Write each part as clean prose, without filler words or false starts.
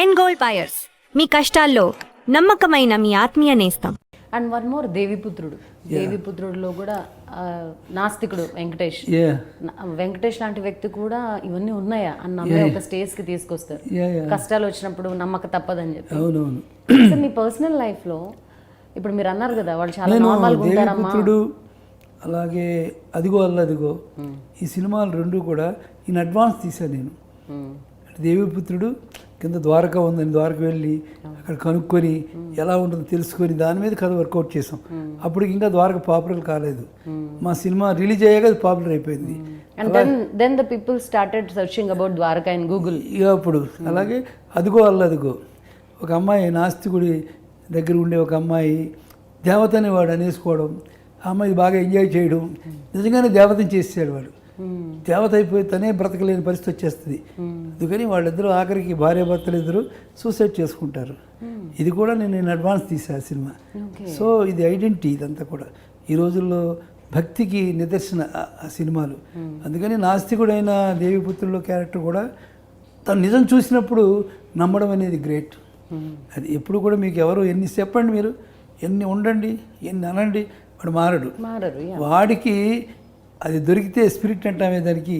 End gold buyers, మీ కష్టాల్లో నమ్మకమైన మీ ఆత్మీయ నేస్తం. అండ్ వన్ మోర్ దేవిపుత్రుడులో కూడా నాస్తికుడు వెంకటేష్ లాంటి వ్యక్తి కూడా ఇవన్నీ ఉన్నాయా అన్న ఒక స్టేజ్ కి తీసుకొస్తారు. కష్టాలు వచ్చినప్పుడు నమ్మక తప్పదని చెప్పి. సో మీ పర్సనల్ లైఫ్ లో ఇప్పుడు మీరు అన్నారు కదా వాళ్ళు చాలా నార్మల్ గా ఉంటారమ్మా. అలాగే అదిగో అల్లదిగో ఈ సినిమాలు రెండు కూడా ఇన్ అడ్వాన్స్ తీశాను నేను. దేవిపుత్రుడు కింద ద్వారక ఉందని ద్వారక వెళ్ళి అక్కడ కనుక్కొని ఎలా ఉంటుందో తెలుసుకొని దాని మీద కథ వర్కౌట్ చేసాం. అప్పుడు ఇంకా ద్వారక పాపులర్ కాలేదు. మా సినిమా రిలీజ్ అయ్యాక అది పాపులర్ అయిపోయింది. then the people started searching about Dwarka in Google. ఇక అప్పుడు అలాగే అదిగో అల్లదిగో ఒక అమ్మాయి నాస్తికుడి దగ్గర ఉండే ఒక అమ్మాయి దేవతని వాడు అనేసుకోవడం, ఆ అమ్మాయి బాగా ఎంజాయ్ చేయడం, నిజంగానే దేవతని చేసేసాడు వాడు. దేవత అయిపోయి తనే బ్రతకలేని పరిస్థితి వచ్చేస్తుంది. అందుకని వాళ్ళిద్దరూ ఆఖరికి భార్యాభర్తలు ఇద్దరు సూసైడ్ చేసుకుంటారు. ఇది కూడా నేను అడ్వాన్స్ తీసా సినిమా. సో ఇది ఐడెంటిటీ, ఇదంతా కూడా ఈ రోజుల్లో భక్తికి నిదర్శన ఆ సినిమాలు. అందుకని నాస్తికుడైన దేవిపుత్రుల్లో క్యారెక్టర్ కూడా తను నిజం చూసినప్పుడు నమ్మడం అనేది గ్రేట్. అది ఎప్పుడు కూడా మీకు ఎవరు ఎన్ని చెప్పండి, మీరు ఎన్ని ఉండండి, ఎన్ని అనండి, వాడు మారడు. వాడికి అది దొరికితే స్పిరిట్ అంటామే, దానికి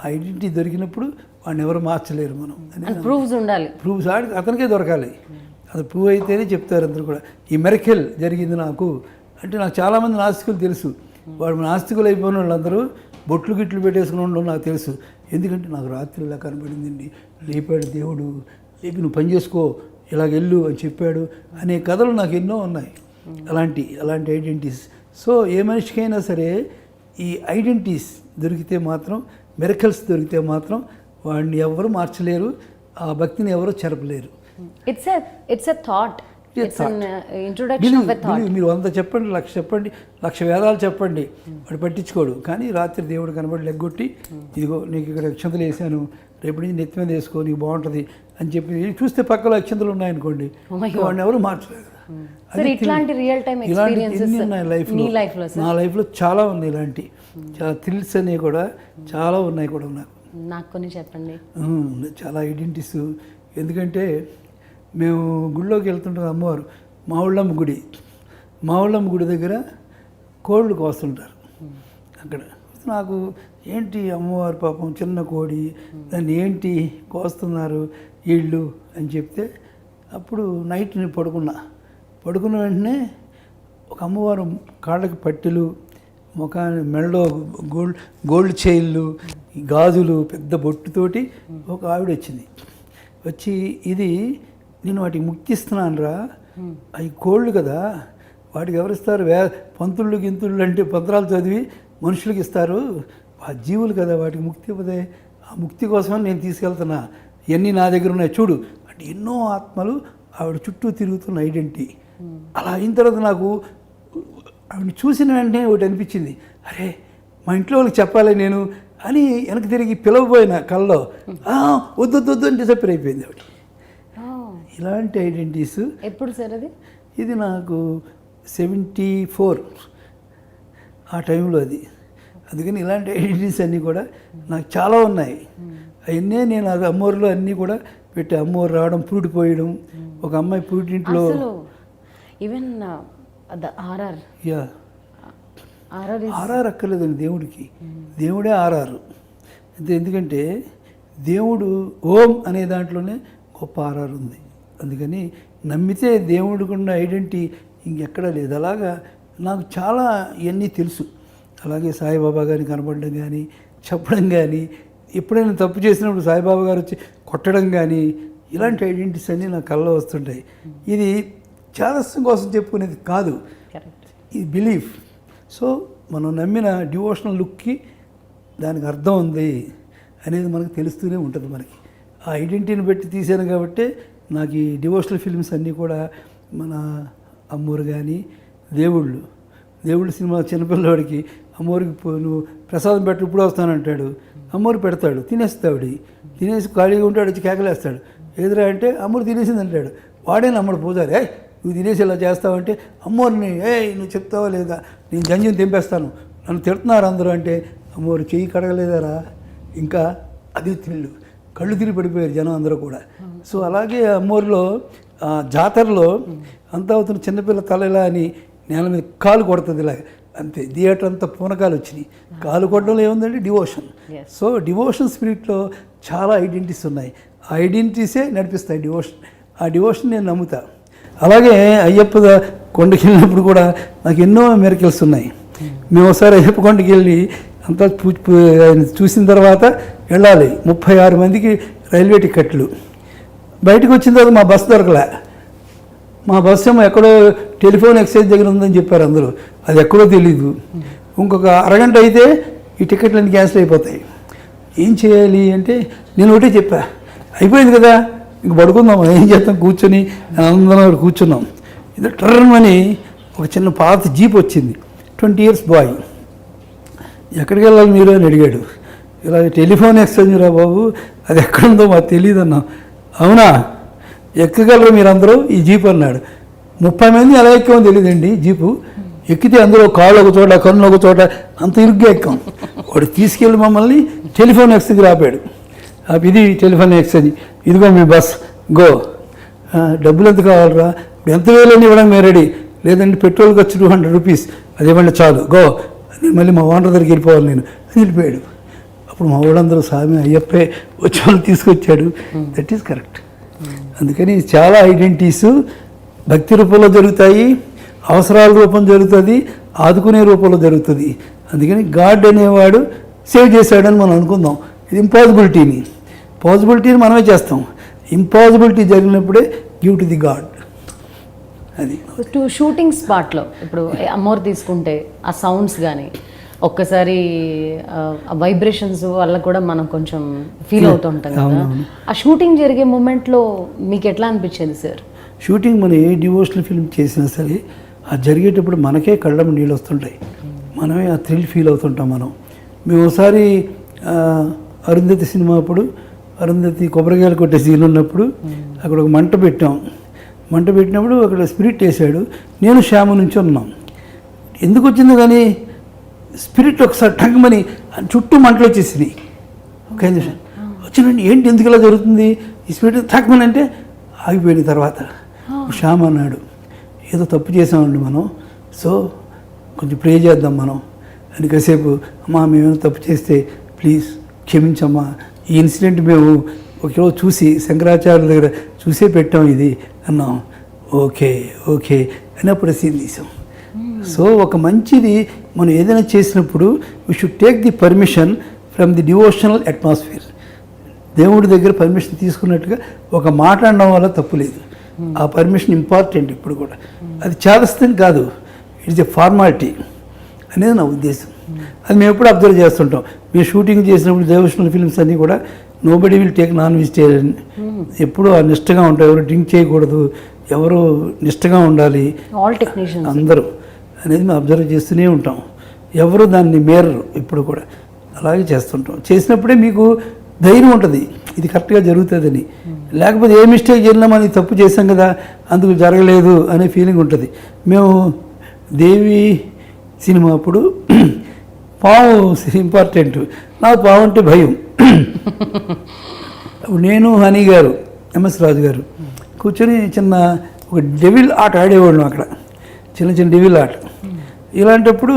ఐడెంటిటీ దొరికినప్పుడు వాడిని ఎవరు మార్చలేరు. మనం ప్రూఫ్స్ ఉండాలి, ప్రూఫ్స్ అతనికే దొరకాలి. అది ప్రూవ్ అయితేనే చెప్తారు అందరూ కూడా. ఈ మెరకెల్ జరిగింది నాకు అంటే, నాకు చాలామంది నాస్తికులు తెలుసు. వాడు నాస్తికులు అయిపోయిన వాళ్ళందరూ బొట్లు గిట్లు పెట్టేసుకుని ఉండడం నాకు తెలుసు. ఎందుకంటే నాకు రాత్రి ఇలా కనబడిందండి, లేపాడు దేవుడు, లేపి నువ్వు పని చేసుకో, ఇలాగెళ్ళు అని చెప్పాడు అనే కథలు నాకు ఎన్నో ఉన్నాయి. అలాంటి ఐడెంటిటీస్. సో ఏ మనిషికైనా సరే ఈ ఐడెంటిటీస్ దొరికితే మాత్రం, మిరకల్స్ దొరికితే మాత్రం వాడిని ఎవరు మార్చలేరు, ఆ భక్తిని ఎవరు చెరపలేరు. It's a thought. It's an introduction of a thought. మీరు 100 చెప్పండి, 1,00,000 చెప్పండి, 1,00,000 వేదాలు చెప్పండి, వాడు పట్టించుకోడు. కానీ రాత్రి దేవుడు కనబడి లెగ్గొట్టి, ఇదిగో నీకు ఇక్కడ అక్షంతలు వేసాను, రేపు నుంచి నెత్తి మీద వేసుకో, నీకు బాగుంటుంది అని చెప్పి చూస్తే పక్కలో అక్షంతలు ఉన్నాయనుకోండి, వాడిని ఎవరు మార్చలేరు. నా లైఫ్లో చాలా ఉంది ఇలాంటి, చాలా థ్రిల్స్ అనేవి కూడా చాలా ఉన్నాయి కూడా నాకు కొన్ని చెప్పండి. చాలా ఐడెంటిటీస్. ఎందుకంటే మేము గుడిలోకి వెళ్తుంటాం, అమ్మవారు మావుళ్ళమ్మ గుడి దగ్గర కోళ్ళు కోస్తుంటారు. అక్కడ నాకు ఏంటి అమ్మవారు పాపం చిన్న కోడి, దాన్ని ఏంటి కోస్తున్నారు వీళ్ళు అని చెప్తే, అప్పుడు నైట్ నేను పడుకున్న వెంటనే ఒక అమ్మవారు కాళ్ళకి పట్టెలు, ముఖాన్ని మెడలో గోల్డ్ చైన్లు, గాజులు, పెద్ద బొట్టుతోటి ఒక ఆవిడ వచ్చింది. వచ్చి ఇది నేను వాటికి ముక్తి ఇస్తున్నాను రా, అవి కోళ్ళు కదా, వాటికి ఎవరిస్తారు, పంతుళ్ళు గింతుళ్ళు అంటే పంత్రాలు చదివి మనుషులకి ఇస్తారు, ఆ జీవులు కదా, వాటికి ముక్తి ఇవ్వదే, ఆ ముక్తి కోసమని నేను తీసుకెళ్తున్నా, ఇవన్నీ నా దగ్గర ఉన్నాయి చూడు అంటే ఎన్నో ఆత్మలు ఆవిడ చుట్టూ తిరుగుతున్న ఐడెంటిటీ. అలా అయిన తర్వాత నాకు ఆవిడ చూసిన వెంటనే ఒకటి అనిపించింది, అరే మా ఇంట్లో వాళ్ళకి చెప్పాలి నేను అని వెనక్కి తిరిగి పిలవబోయిన కల్లో వద్దు అని డిసప్పేర్ అయిపోయింది ఆవిడ. ఇలాంటి ఐడెంటిటీస్. ఎప్పుడు సార్ అది? ఇది నాకు 74 ఆ టైంలో అది. అందుకని ఇలాంటి ఐడెంటిటీస్ అన్నీ కూడా నాకు చాలా ఉన్నాయి. అవన్నీ నేను అమ్మోరులో అన్నీ కూడా పెట్టి, అమ్మోరు రావడం, పురుటి పోయడం, ఒక అమ్మాయి పురిటింట్లో ఈవెన్ ఆర్ఆర్ అక్కర్లేదండి దేవుడికి, దేవుడే ఆర్ఆర్. ఎందుకంటే దేవుడు ఓం అనే దాంట్లోనే గొప్ప ఆర్ఆర్ ఉంది. అందుకని నమ్మితే దేవుడికి ఉన్న ఐడెంటిటీ ఇంకెక్కడా లేదు. అలాగా నాకు చాలా ఇవన్నీ తెలుసు. అలాగే సాయిబాబా గారిని కనపడడం కానీ, చెప్పడం కానీ, ఎప్పుడైనా తప్పు చేసినప్పుడు సాయిబాబా గారు వచ్చి కొట్టడం కానీ, ఇలాంటి ఐడెంటిటీస్ అన్నీ నా కళ్ళలో వస్తుంటాయి. ఇది చాదస్యం కోసం చెప్పుకునేది కాదు, ఇది బిలీఫ్. సో మనం నమ్మిన డివోషనల్ లుక్కి దానికి అర్థం ఉంది అనేది మనకు తెలుస్తూనే ఉంటుంది. మనకి ఆ ఐడెంటిటీని బట్టి తీశాను కాబట్టి నాకు ఈ డివోషనల్ ఫిల్మ్స్ అన్నీ కూడా, మన అమ్మూరు కానీ, దేవుళ్ళు సినిమా చిన్నపిల్లవాడికి అమ్మవారికి నువ్వు ప్రసాదం పెట్టి ఇప్పుడు వస్తానంటాడు, అమ్మవారు పెడతాడు, తినేస్తాడు, తినేసి ఖాళీగా ఉంటాడు, వచ్చి కేకలేస్తాడు, ఎదురా అంటే అమ్మవారు తినేసింది అంటాడు. వాడే నమ్మడు పూజారి, నువ్వు తినేసి ఇలా చేస్తావంటే అమ్మవారిని నువ్వు చెప్తావా లేదా, నేను జంజం తెంపేస్తాను, నన్ను తిడుతున్నారు అందరూ అంటే, అమ్మవారు చెయ్యి కడగలేదారా, ఇంకా అది థ్రిల్లు. కళ్ళు తిరిగి పడిపోయారు జనం అందరూ కూడా. సో అలాగే అమ్మూరులో జాతరలో అంతా అవుతున్న చిన్నపిల్ల తల ఇలా అని నేల మీద కాలు కొడుతుంది ఇలా, అంతే. థియేటర్ అంతా పూనకాలు వచ్చినాయి. కాలు కొట్టడంలో ఏముందండి, డివోషన్. సో డివోషన్ స్పిరిట్లో చాలా ఐడెంటిటీస్ ఉన్నాయి. ఆ ఐడెంటిటీసే నడిపిస్తాయి డివోషన్. ఆ డివోషన్ నేను నమ్ముతా. అలాగే అయ్యప్ప కొండకి వెళ్ళినప్పుడు కూడా నాకు ఎన్నో మిరకిల్స్ ఉన్నాయి. మేము ఒకసారి అయ్యప్ప కొండకి వెళ్ళి అంతా చూసిన తర్వాత వెళ్ళాలి. 36 మందికి రైల్వే టికెట్లు. బయటకు వచ్చిన తర్వాత మా బస్సు దొరకలే. మా బస్సు ఏమో ఎక్కడో టెలిఫోన్ ఎక్స్చేంజ్ దగ్గర ఉందని చెప్పారు అందరూ. అది ఎక్కడో తెలీదు. ఇంకొక అరగంట అయితే ఈ టికెట్లన్నీ క్యాన్సిల్ అయిపోతాయి. ఏం చేయాలి అంటే నేను ఒకటే చెప్పా, అయిపోయింది కదా ఇంక పడుకుందాం, ఏం చేస్తాం, కూర్చొని అందరం కూర్చున్నాం. ఇది టర్న్ అని ఒక చిన్న పాత జీప్ వచ్చింది. 20 years బాయ్. ఎక్కడికి వెళ్ళాలి మీరు అని అడిగాడు. ఇలా టెలిఫోన్ ఎక్స్చేంజ్ రా బాబు, అది ఎక్కడుందో మాకు తెలియదు అన్నాం. అవునా, ఎక్కగలరు మీరందరూ ఈ జీప్ అన్నాడు. 30 మంది ఎలా ఎక్కామో తెలియదండి జీపు. ఎక్కితే అందులో కాళ్ళు ఒక చోట, కన్ను ఒక చోట, అంత ఇరుగ్గా ఎక్కాం. వాడు తీసుకెళ్ళి మమ్మల్ని టెలిఫోన్ ఎక్స్చేంజ్ ఆపాడు. ఇది టెలిఫోన్ ఎక్స్చేంజ్, ఇదిగో మీ బస్, గో. డబ్బులు ఎంత కావాలరా, ఎంత వేలని ఇవ్వడం మేము రెడీ, లేదంటే పెట్రోల్ ఖర్చు 200 rupees, అది ఇవ్వండి చాలు, గో. నేను మళ్ళీ మా ఓనర్ దగ్గరికి వెళ్ళిపోవాలి నేను అని వెళ్ళిపోయాడు. అప్పుడు మా వాళ్ళందరూ స్వామి అయ్యప్పే వచ్చి వాళ్ళు తీసుకొచ్చాడు. That is correct. అందుకని చాలా ఐడెంటిటీస్ భక్తి రూపంలో జరుగుతాయి, అవసరాల రూపం జరుగుతుంది, ఆదుకునే రూపంలో జరుగుతుంది. అందుకని గాడ్ అనేవాడు సేవ్ చేశాడని మనం అనుకుందాం. ఇది పాసిబిలిటీని మనమే చేస్తాం. ఇంపాసిబిలిటీ జరిగినప్పుడే గివ్ టు ది గాడ్. అది షూటింగ్ స్పాట్లో ఇప్పుడు అమ్మోరు తీసుకుంటే ఆ సౌండ్స్ కానీ ఒక్కసారి వైబ్రేషన్స్ వల్ల కూడా మనం కొంచెం ఫీల్ అవుతుంటాం కదా. ఆ షూటింగ్ జరిగే మూమెంట్లో మీకు ఎట్లా అనిపించేది సార్? షూటింగ్ మనం ఏ డివోషనల్ ఫిల్మ్ చేసినా సరే అది జరిగేటప్పుడు మనకే కళ్ళం నీళ్ళు వస్తుంటాయి. మనమే ఆ థ్రిల్ ఫీల్ అవుతుంటాం. మేము ఒకసారి అరుంధతి సినిమా అప్పుడు అరుంధతి కొబ్బరికాయలు కొట్టే సీన్ ఉన్నప్పుడు అక్కడ ఒక మంట పెట్టినప్పుడు అక్కడ స్పిరిట్ వేసాడు. నేను శ్యామ నుంచి ఉన్నాం. ఎందుకు వచ్చిందో కానీ స్పిరిట్ ఒకసారి టంగమని చుట్టూ మంటలు వచ్చేసినాయి. ఒక నిమిషం వచ్చినండి, ఏంటి ఎందుకు ఇలా జరుగుతుంది, ఈ స్పిరిట్ తాకమని అంటే ఆగిపోయిన తర్వాత శ్యామ అన్నాడు, ఏదో తప్పు చేసామండి మనం, సో కొంచెం ప్రే చేద్దాం మనం అని. కాసేపు అమ్మా మేమేమైనా తప్పు చేస్తే ప్లీజ్ క్షమించమ్మా, ఈ ఇన్సిడెంట్ మేము ఒకరోజు చూసి శంకరాచార్యుల దగ్గర చూసే పెట్టాం ఇది అన్నాం. ఓకే అని అప్పుడు సీన్ తీసాం. సో ఒక మంచిది మనం ఏదైనా చేసినప్పుడు we should take the permission from the devotional atmosphere. దేవుడి దగ్గర పర్మిషన్ తీసుకున్నట్టుగా ఒక మాట అనడం వల్ల తప్పు లేదు. ఆ పర్మిషన్ ఇంపార్టెంట్ ఇప్పుడు కూడా. అది చేదస్తం కాదు, ఇట్స్ ఎ ఫార్మాలిటీ అనేది నా ఉద్దేశం. అది మేము ఎప్పుడు అబ్జర్వ్ చేస్తుంటాం. మేము షూటింగ్ చేసినప్పుడు డివోషనల్ ఫిల్మ్స్ అన్నీ కూడా nobody will take non vegetarian. ఎప్పుడూ నిష్టగా ఉంటారు, ఎవరు డ్రింక్ చేయకూడదు, ఎవరు నిష్టగా ఉండాలి, ఆల్ టెక్నీషియన్స్ అందరూ అనేది మేము అబ్జర్వ్ చేస్తూనే ఉంటాం. ఎవరు దాన్ని మేరరు, ఇప్పుడు కూడా అలాగే చేస్తుంటాం. చేసినప్పుడే మీకు ధైర్యం ఉంటుంది ఇది కరెక్ట్గా జరుగుతుందని. లేకపోతే ఏ మిస్టేక్ జరిగినా మనం తప్పు చేసాం కదా అందుకు జరగలేదు అనే ఫీలింగ్ ఉంటుంది. మేము దేవి సినిమా అప్పుడు పాము ఇంపార్టెంట్. నాకు పాము అంటే భయం. నేను హనీ గారు, ఎంఎస్ రాజు గారు కూర్చొని చిన్న ఒక డెవిల్ ఆట ఆడేవాళ్ళం అక్కడ, చిన్న డెవిల్ ఆట. ఇలాంటప్పుడు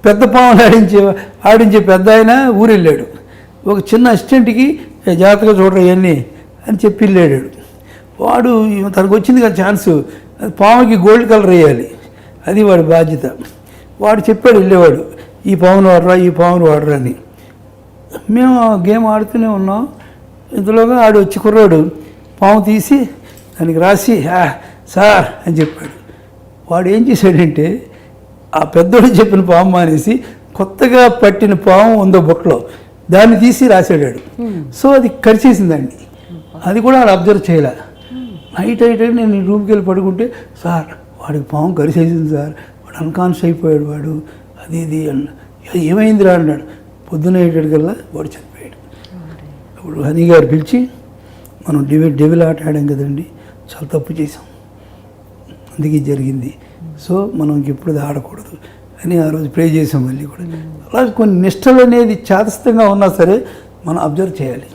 పెద్ద పాములు ఆడించే పెద్ద ఆయన ఊరు వెళ్ళాడు. ఒక చిన్న అసిస్టెంట్కి జాగ్రత్తగా చూడరు ఇవన్నీ అని చెప్పి వెళ్ళాడు. వాడు తనకు వచ్చింది కదా ఛాన్స్, పాముకి గోల్డ్ కలర్ వేయాలి, అది వాడి బాధ్యత. వాడు చెప్పాడు వెళ్ళేవాడు, ఈ పామును వాడరా అని. మేము గేమ్ ఆడుతూనే ఉన్నాం. ఇందులోగా ఆడు వచ్చి కుర్రాడు పాము తీసి దానికి రాసి సార్ అని చెప్పాడు. వాడు ఏం చేశాడంటే ఆ పెద్దోడు చెప్పిన పాము మానేసి కొత్తగా పట్టిన పాము ఉందో బుట్టలో దాన్ని తీసి రాసాడాడు. సో అది కరిచేసిందండి. అది కూడా వాడు అబ్జర్వ్ చేయలే. నైట్ నేను రూమ్కి వెళ్ళి పడుకుంటే సార్ వాడికి పాము కరిచేసింది సార్, వాడు అన్కాన్షియస్ అయిపోయాడు వాడు, అది ఇది అన్న. ఏమైందిరా అన్నాడు. పొద్దున్న 7 కల్లా వాడు చనిపోయాడు. అప్పుడు హనీ గారు పిలిచి మనం డెవిల్ ఆట ఆడాం కదండి, చాలా తప్పు చేసాం, అందుకే జరిగింది, సో మనం ఎప్పుడు ఆడకూడదు అని ఆ రోజు ప్రే చేసాం. మళ్ళీ కూడా అలాగే కొన్ని నిష్టలు అనేది చాదస్తంగా ఉన్నా సరే మనం అబ్జర్వ్ చేయాలి.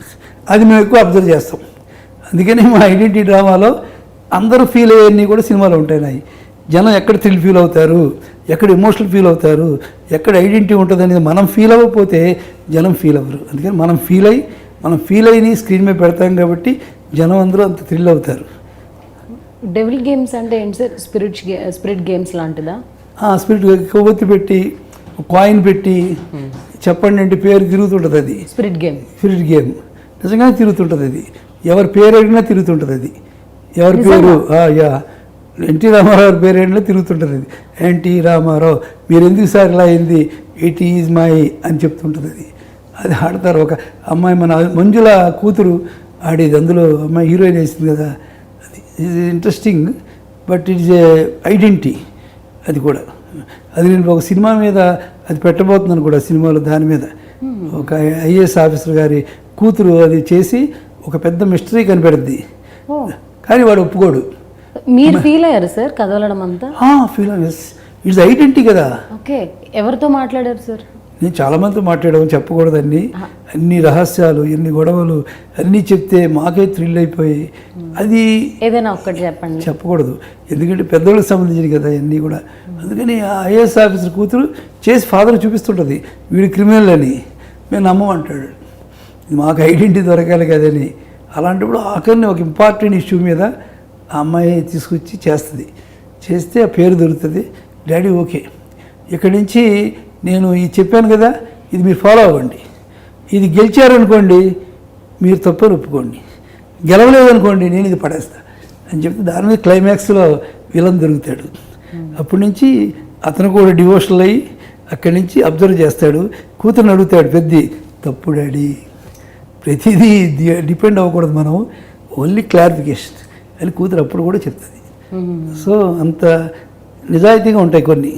అది మేము ఎక్కువ అబ్జర్వ్ చేస్తాం. అందుకని మా ఐడెంటిటీ డ్రామాలో అందరూ ఫీల్ అయ్యేవన్నీ కూడా సినిమాలో ఉంటాయి. జనం ఎక్కడ థ్రిల్ ఫీల్ అవుతారు, ఎక్కడ ఎమోషనల్ ఫీల్ అవుతారు, ఎక్కడ ఐడెంటిటీ ఉంటుంది అనేది మనం ఫీల్ అవ్వకపోతే జనం ఫీల్ అవ్వరు. అందుకని మనం ఫీల్ అయ్యి స్క్రీన్ మీద పెడతాం కాబట్టి జనం అందరూ అంత థ్రిల్ అవుతారు. డెవిల్ గేమ్స్ అంటే ఏంటి సార్? స్పిరిట్ గేమ్స్ లాంటిదా? స్పిరిట్ కొవ్వొత్తి పెట్టి కాయిన్ పెట్టి చెప్పండి అంటే పేరు తిరుగుతుంటుంది. అది స్పిరిట్ గేమ్ నిజంగానే తిరుగుతుంటుంది. అది ఎవరి పేరు అడిగినా తిరుగుతుంటుంది. అది ఎవరి పేరు ఎన్టీ రామారావు పేరు అడిగినా తిరుగుతుంటుంది. అది ఎన్టీ రామారావు మీరు ఎందుకు సార్ ఇలా అయింది, ఇట్ ఈజ్ మై అని చెప్తుంటుంది. అది ఆడతారు. ఒక అమ్మాయి మన మంజుల కూతురు ఆడేది, అందులో అమ్మాయి హీరోయిన్ వేసింది కదా. అది is interesting, but it is a identity. అది కూడా అది నేను ఒక సినిమా మీద అది పెట్టబోతున్నాను కూడా. సినిమాలో దాని మీద ఒక ఐఏఎస్ ఆఫీసర్ గారి కూతురు అది చేసి ఒక పెద్ద మిస్టరీ కనిపెడుద్ది, కానీ వాడు ఒప్పుకోడు. మీరు ఫీల్ అయ్యారు సార్ కదలడం అంతా? ఫీల్ ఇట్స్ ఐడెంటిటీ కదా. ఓకే, ఎవరితో మాట్లాడారు సార్? నేను చాలామందితో మాట్లాడాము, చెప్పకూడదు అన్ని రహస్యాలు, ఎన్ని గొడవలు అన్నీ చెప్తే మాకే థ్రిల్ అయిపోయి. అది ఏదైనా ఒక్కటి చెప్పండి. చెప్పకూడదు, ఎందుకంటే పెద్దోళ్ళకి సంబంధించినవి కదా అన్నీ కూడా. అందుకని ఆ ఐఏఎస్ ఆఫీసర్ కూతురు చేసి ఫాదర్ చూపిస్తుంటుంది, వీడు క్రిమినల్ అని. మేము నమ్మమంటాడు, మాకు ఐడెంటిటీ దొరకాలి కదని. అలాంటప్పుడు ఆఖరిని ఒక ఇంపార్టెంట్ ఇష్యూ మీద ఆ అమ్మాయి తీసుకొచ్చి చేస్తే ఆ పేరు దొరుకుతుంది. డాడీ ఓకే, ఇక్కడి నుంచి నేను ఇది చెప్పాను కదా, ఇది మీరు ఫాలో అవ్వండి. ఇది గెలిచారనుకోండి మీరు తప్పని ఒప్పుకోండి, గెలవలేదనుకోండి నేను ఇది పడేస్తా అని చెప్తే దాని మీద క్లైమాక్స్లో విలన్ దొరుకుతాడు. అప్పటి నుంచి అతను కూడా డివోషనల్ అయ్యి అక్కడి నుంచి అబ్జర్వ్ చేస్తాడు. కూతురుని అడుగుతాడు, పెద్ది తప్పు డాడీ, ప్రతిదీ డిపెండ్ అవ్వకూడదు మనం, ఓన్లీ క్లారిఫికేషన్ అని కూతురు అప్పుడు కూడా చెప్తుంది. సో అంత నిజాయితీగా ఉంటాయి కొన్ని.